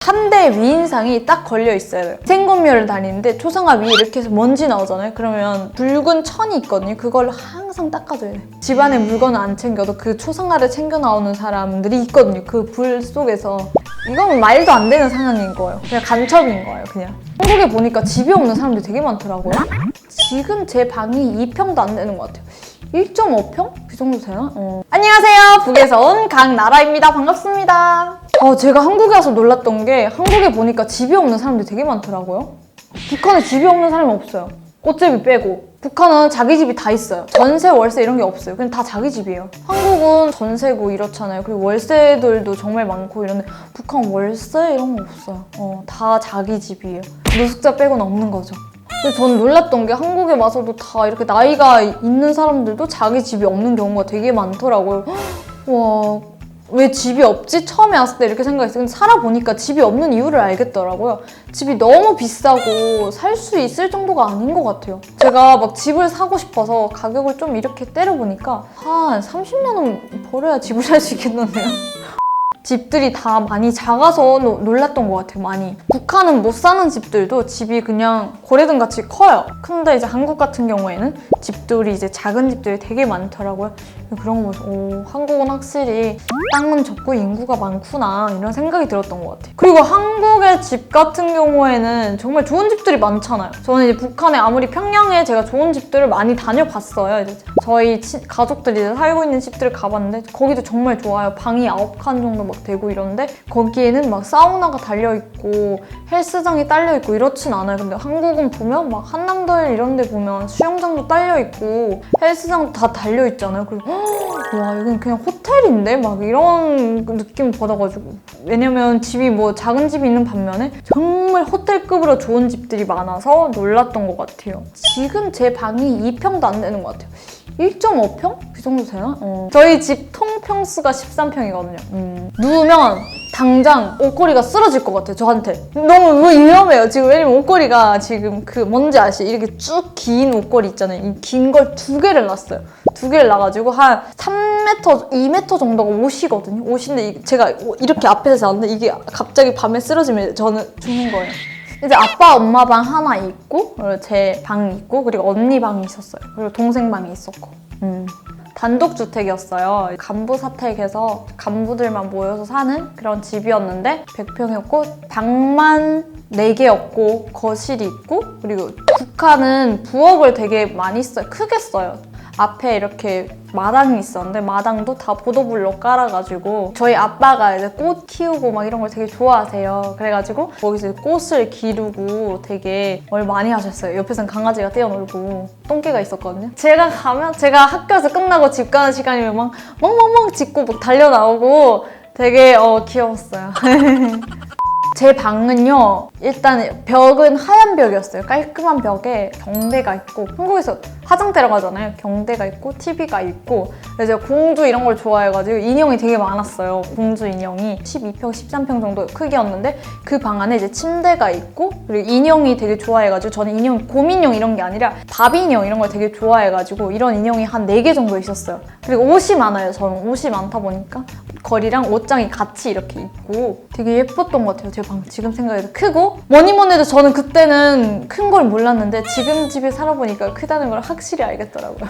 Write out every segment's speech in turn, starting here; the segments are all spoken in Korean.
한 대 위인상이 딱 걸려 있어요. 생건묘를 다니는데 초상화 위에 이렇게 해서 먼지 나오잖아요. 그러면 붉은 천이 있거든요. 그걸로 항상 닦아줘야 돼요. 집안에 물건을 안 챙겨도 그 초상화를 챙겨 나오는 사람들이 있거든요. 그 불 속에서. 이건 말도 안 되는 상황인 거예요. 그냥 간첩인 거예요, 그냥. 한국에 보니까 집이 없는 사람들이 되게 많더라고요. 지금 제 방이 2평도 안 되는 것 같아요. 1.5평? 그 정도 되나? 안녕하세요. 북에서 온 강나라입니다. 반갑습니다. 제가 한국에 와서 놀랐던 게 한국에 보니까 집이 없는 사람들이 되게 많더라고요. 북한에 집이 없는 사람이 없어요. 꽃제비 빼고. 북한은 자기 집이 다 있어요. 전세, 월세 이런 게 없어요. 그냥 다 자기 집이에요. 한국은 전세고 이렇잖아요. 그리고 월세들도 정말 많고 이런데 북한 월세 이런 거 없어요. 다 자기 집이에요. 노숙자 빼고는 없는 거죠. 근데 저는 놀랐던 게 한국에 와서도 다 이렇게 나이가 있는 사람들도 자기 집이 없는 경우가 되게 많더라고요. 와, 왜 집이 없지? 처음에 왔을 때 이렇게 생각했어요. 근데 살아보니까 집이 없는 이유를 알겠더라고요. 집이 너무 비싸고 살 수 있을 정도가 아닌 것 같아요. 제가 막 집을 사고 싶어서 가격을 좀 이렇게 때려보니까 한 30만 원 벌어야 집을 살 수 있겠는데요? 집들이 다 많이 작아서 놀랐던 것 같아요, 많이. 북한은 못 사는 집들도 집이 그냥 고래등 같이 커요. 근데 이제 한국 같은 경우에는 집들이 이제 작은 집들이 되게 많더라고요. 그런 거 보면서 한국은 확실히 땅은 적고 인구가 많구나 이런 생각이 들었던 것 같아요. 그리고 한국의 집 같은 경우에는 정말 좋은 집들이 많잖아요. 저는 이제 북한에 아무리 평양에 제가 좋은 집들을 많이 다녀봤어요. 이제 저희 가족들이 이제 살고 있는 집들을 가봤는데 거기도 정말 좋아요. 방이 9칸 정도 막 되고 이런데 거기에는 막 사우나가 달려있고 헬스장이 딸려있고 이렇진 않아요. 근데 한국은 보면 막 한남동 이런 데 보면 수영장도 딸려있고 헬스장도 다 달려있잖아요. 그리고 와, 여긴 그냥 호텔인데? 막 이런 느낌 받아가지고. 왜냐면 집이 뭐 작은 집이 있는 반면에 정말 호텔급으로 좋은 집들이 많아서 놀랐던 것 같아요. 지금 제 방이 2평도 안 되는 것 같아요. 1.5평? 그 정도 되나? 저희 집 통평수가 13평이거든요. 누우면 당장 옷걸이가 쓰러질 것 같아요, 저한테. 너무 위험해요, 지금. 왜냐면 옷걸이가 지금 뭔지 아시죠? 이렇게 쭉 긴 옷걸이 있잖아요. 이 긴 걸 2개를 놨어요. 2개를 놔가지고 한 3m, 2m 정도가 옷이거든요. 옷인데 제가 이렇게 앞에서 잤는데 이게 갑자기 밤에 쓰러지면 저는 죽는 거예요. 이제 아빠, 엄마 방 하나 있고, 그리고 제 방이 있고, 그리고 언니 방이 있었어요. 그리고 동생 방이 있었고. 단독주택이었어요. 간부 사택에서 간부들만 모여서 사는 그런 집이었는데 100평이었고 방만 4개였고 거실이 있고 그리고 북한은 부엌을 되게 많이 써요. 크게 써요. 앞에 이렇게 마당이 있었는데 마당도 다 보도블록 깔아가지고 저희 아빠가 이제 꽃 키우고 막 이런 걸 되게 좋아하세요. 그래가지고 거기서 꽃을 기르고 되게 뭘 많이 하셨어요. 옆에서는 강아지가 뛰어놀고 똥개가 있었거든요. 제가 가면 제가 학교에서 끝나고 집 가는 시간이면 막 멍멍멍 짖고 막 달려나오고 되게 귀여웠어요. 제 방은요, 일단 벽은 하얀 벽이었어요. 깔끔한 벽에 경대가 있고 한국에서 화장대라고 하잖아요. 경대가 있고 TV가 있고 그래서 공주 이런 걸 좋아해가지고 인형이 되게 많았어요. 공주 인형이 12평, 13평 정도 크기였는데 그 방 안에 이제 침대가 있고 그리고 인형이 되게 좋아해가지고 저는 인형, 곰인형 이런 게 아니라 바비인형 이런 걸 되게 좋아해가지고 이런 인형이 한 4개 정도 있었어요. 그리고 옷이 많아요. 저는 옷이 많다 보니까 거리랑 옷장이 같이 이렇게 있고 되게 예뻤던 것 같아요. 제 방 지금 생각해도 크고 뭐니 해도 저는 그때는 큰 걸 몰랐는데 지금 집에 살아보니까 크다는 걸 확실히 알겠더라고요.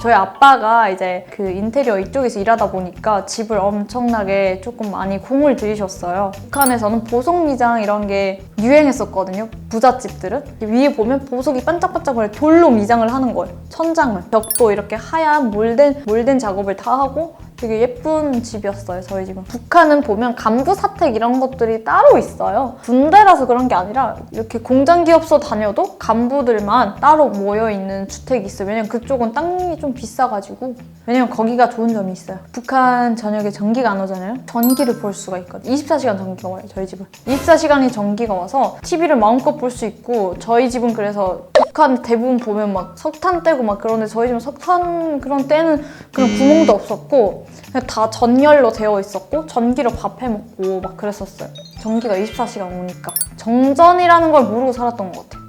저희 아빠가 이제 그 인테리어 이쪽에서 일하다 보니까 집을 엄청나게 조금 많이 공을 들이셨어요. 북한에서는 보석 미장 이런 게 유행했었거든요. 부잣집들은. 위에 보면 보석이 반짝반짝거려 돌로 미장을 하는 거예요. 천장을. 벽도 이렇게 하얀 몰된 작업을 다 하고 되게 예쁜 집이었어요, 저희 집은. 북한은 보면 간부 사택 이런 것들이 따로 있어요. 군대라서 그런 게 아니라 이렇게 공장 기업소 다녀도 간부들만 따로 모여있는 주택이 있어요. 왜냐면 그쪽은 땅이 좀 비싸가지고. 왜냐면 거기가 좋은 점이 있어요. 북한 저녁에 전기가 안 오잖아요. 전기를 볼 수가 있거든요. 24시간 전기가 와요, 저희 집은. 24시간이 전기가 와서 TV를 마음껏 볼 수 있고 저희 집은 그래서 북한 대부분 보면 막 석탄 떼고 막 그런데 저희 집은 석탄 그런 떼는 그런 구멍도 없었고 그냥 다 전열로 되어 있었고 전기로 밥 해먹고 막 그랬었어요. 전기가 24시간 오니까. 정전이라는 걸 모르고 살았던 것 같아요.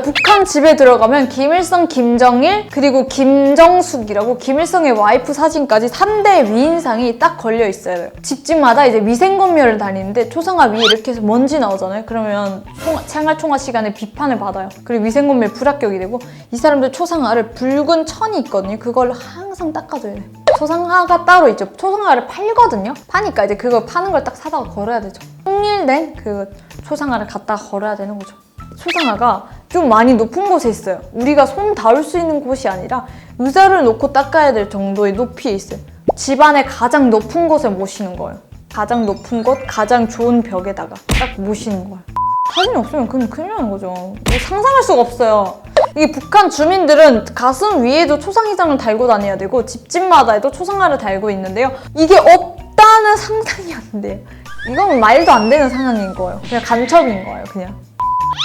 북한 집에 들어가면 김일성, 김정일, 그리고 김정숙이라고 김일성의 와이프 사진까지 3대 위인상이 딱 걸려 있어야 돼요. 집집마다 이제 위생검열을 다니는데 초상화 위에 이렇게 해서 먼지 나오잖아요. 그러면 생활총화 시간에 비판을 받아요. 그리고 위생검열 불합격이 되고, 이 사람들 초상화를 붉은 천이 있거든요. 그걸 항상 닦아줘야 돼요. 초상화가 따로 있죠. 초상화를 팔거든요. 파니까 이제 그걸 파는 걸 딱 사다가 걸어야 되죠. 통일된 그 초상화를 갖다가 걸어야 되는 거죠. 초상화가 좀 많이 높은 곳에 있어요. 우리가 손 닿을 수 있는 곳이 아니라 의자를 놓고 닦아야 될 정도의 높이에 있어요. 집안의 가장 높은 곳에 모시는 거예요. 가장 높은 곳, 가장 좋은 벽에다가 딱 모시는 거예요. 사진이 없으면 그냥 큰일 나는 거죠. 상상할 수가 없어요. 이게 북한 주민들은 가슴 위에도 초상의장을 달고 다녀야 되고 집집마다에도 초상화를 달고 있는데요. 이게 없다는 상상이 안 돼요. 이건 말도 안 되는 상황인 거예요. 그냥 간첩인 거예요, 그냥.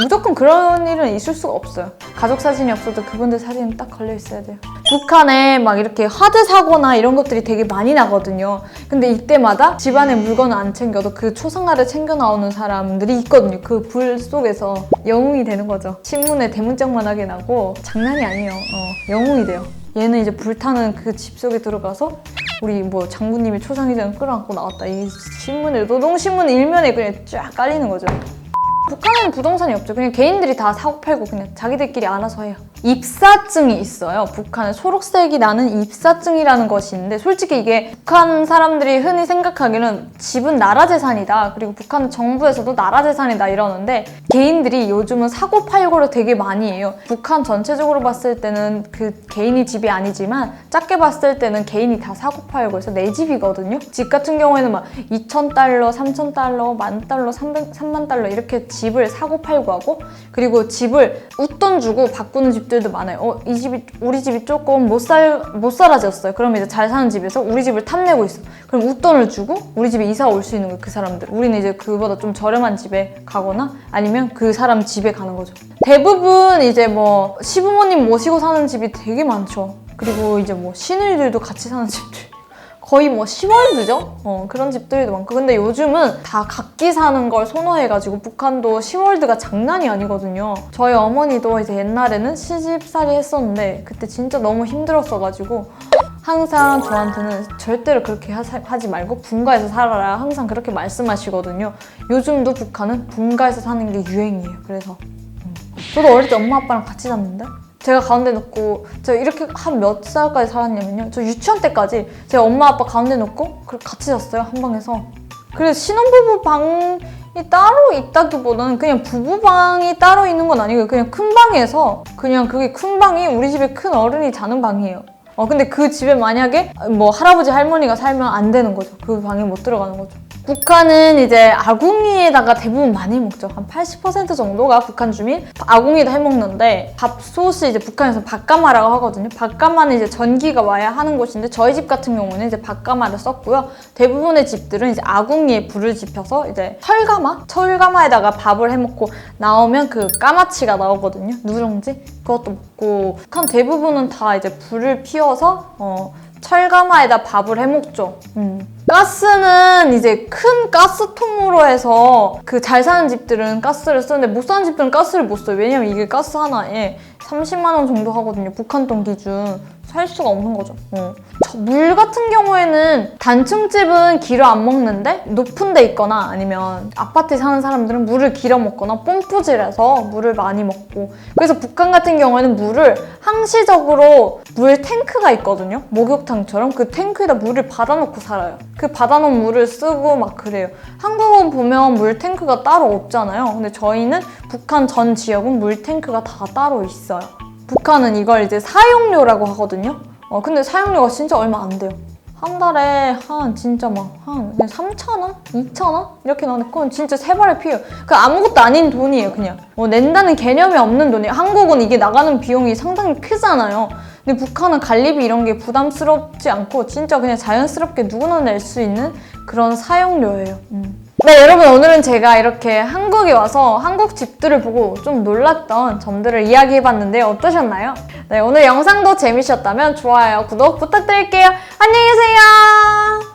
무조건 그런 일은 있을 수가 없어요. 가족 사진이 없어도 그분들 사진은 딱 걸려 있어야 돼요. 북한에 막 이렇게 화재 사고나 이런 것들이 되게 많이 나거든요. 근데 이때마다 집안에 물건을 안 챙겨도 그 초상화를 챙겨 나오는 사람들이 있거든요. 그 불 속에서 영웅이 되는 거죠. 신문에 대문짝만하게 나고 장난이 아니에요. 영웅이 돼요. 얘는 이제 불타는 그 집 속에 들어가서 우리 뭐 장군님이 초상의장을 끌어안고 나왔다. 이 신문에, 노동신문 일면에 그냥 쫙 깔리는 거죠. 북한에는 부동산이 없죠. 그냥 개인들이 다 사고 팔고 그냥 자기들끼리 알아서 해요. 입사증이 있어요. 북한에 초록색이 나는 입사증이라는 것이 있는데, 솔직히 이게 북한 사람들이 흔히 생각하기는 집은 나라 재산이다, 그리고 북한 정부에서도 나라 재산이다 이러는데, 개인들이 요즘은 사고 팔고를 되게 많이 해요. 북한 전체적으로 봤을 때는 그 개인이 집이 아니지만 작게 봤을 때는 개인이 다 사고 팔고 해서 내 집이거든요. 집 같은 경우에는 막 2,000달러, 3,000달러, 10,000달러, 3만 달러 이렇게 집을 사고 팔고 하고, 그리고 집을 웃돈 주고 바꾸는 집들도 많아요. 이 집이, 우리 집이 조금 못 살아졌어요. 그러면 이제 잘 사는 집에서 우리 집을 탐내고 있어. 그럼 웃돈을 주고 우리 집에 이사 올 수 있는 거예요, 그 사람들. 우리는 이제 그보다 좀 저렴한 집에 가거나 아니면 그 사람 집에 가는 거죠. 대부분 이제 뭐 시부모님 모시고 사는 집이 되게 많죠. 그리고 이제 뭐 시누이들도 같이 사는 집들. 거의 뭐 시월드죠? 그런 집들도 많고. 근데 요즘은 다 각기 사는 걸 선호해가지고 북한도 시월드가 장난이 아니거든요. 저희 어머니도 이제 옛날에는 시집살이 했었는데 그때 진짜 너무 힘들었어가지고 항상 저한테는 절대로 그렇게 하지 말고 분가해서 살아라, 항상 그렇게 말씀하시거든요. 요즘도 북한은 분가해서 사는 게 유행이에요. 그래서 저도 어릴 때 엄마 아빠랑 같이 샀는데, 제가 가운데 놓고, 제가 이렇게 한 몇 살까지 살았냐면요, 저 유치원 때까지 제 엄마 아빠 가운데 놓고 같이 잤어요, 한 방에서. 그래서 신혼부부 방이 따로 있다기보다는 그냥 부부방이 따로 있는 건 아니고 그냥 큰 방에서, 그냥 그게 큰 방이 우리 집에 큰 어른이 자는 방이에요. 근데 그 집에 만약에 뭐 할아버지 할머니가 살면 안 되는 거죠. 그 방에 못 들어가는 거죠. 북한은 이제 아궁이에다가 대부분 많이 먹죠. 한 80% 정도가 북한 주민 아궁이에다 해먹는데, 밥솥이 이제 북한에서 밥가마라고 하거든요. 밥가마는 이제 전기가 와야 하는 곳인데, 저희 집 같은 경우는 이제 밥가마를 썼고요. 대부분의 집들은 이제 아궁이에 불을 지펴서 이제 철가마에다가 밥을 해먹고 나오면 그 까마치가 나오거든요. 누룽지 그것도 먹고, 북한 대부분은 다 이제 불을 피워서 철가마에다 밥을 해먹죠. 가스는 이제 큰 가스통으로 해서 그 잘 사는 집들은 가스를 쓰는데 못 사는 집들은 가스를 못 써요. 왜냐면 이게 가스 하나에 30만 원 정도 하거든요. 북한 돈 기준. 살 수가 없는 거죠. 물 같은 경우에는 단층집은 길어 안 먹는데 높은 데 있거나 아니면 아파트에 사는 사람들은 물을 길어 먹거나 뽐뿌질해서 물을 많이 먹고, 그래서 북한 같은 경우에는 물을 항시적으로 물 탱크가 있거든요. 목욕탕처럼 그 탱크에다 물을 받아놓고 살아요. 그 받아놓은 물을 쓰고 막 그래요. 한국은 보면 물 탱크가 따로 없잖아요. 근데 저희는 북한 전 지역은 물 탱크가 다 따로 있어요. 북한은 이걸 이제 사용료라고 하거든요. 근데 사용료가 진짜 얼마 안 돼요. 한 달에 진짜 한 3,000원? 2,000원? 이렇게 나오는데 그건 진짜 세 발에 피해요. 그 아무것도 아닌 돈이에요, 그냥. 낸다는 개념이 없는 돈이에요. 한국은 이게 나가는 비용이 상당히 크잖아요. 근데 북한은 관리비 이런 게 부담스럽지 않고 진짜 그냥 자연스럽게 누구나 낼 수 있는 그런 사용료예요. 네, 여러분, 오늘은 제가 이렇게 한국에 와서 한국 집들을 보고 좀 놀랐던 점들을 이야기해봤는데 어떠셨나요? 네, 오늘 영상도 재미있었다면 좋아요, 구독 부탁드릴게요. 안녕히 계세요.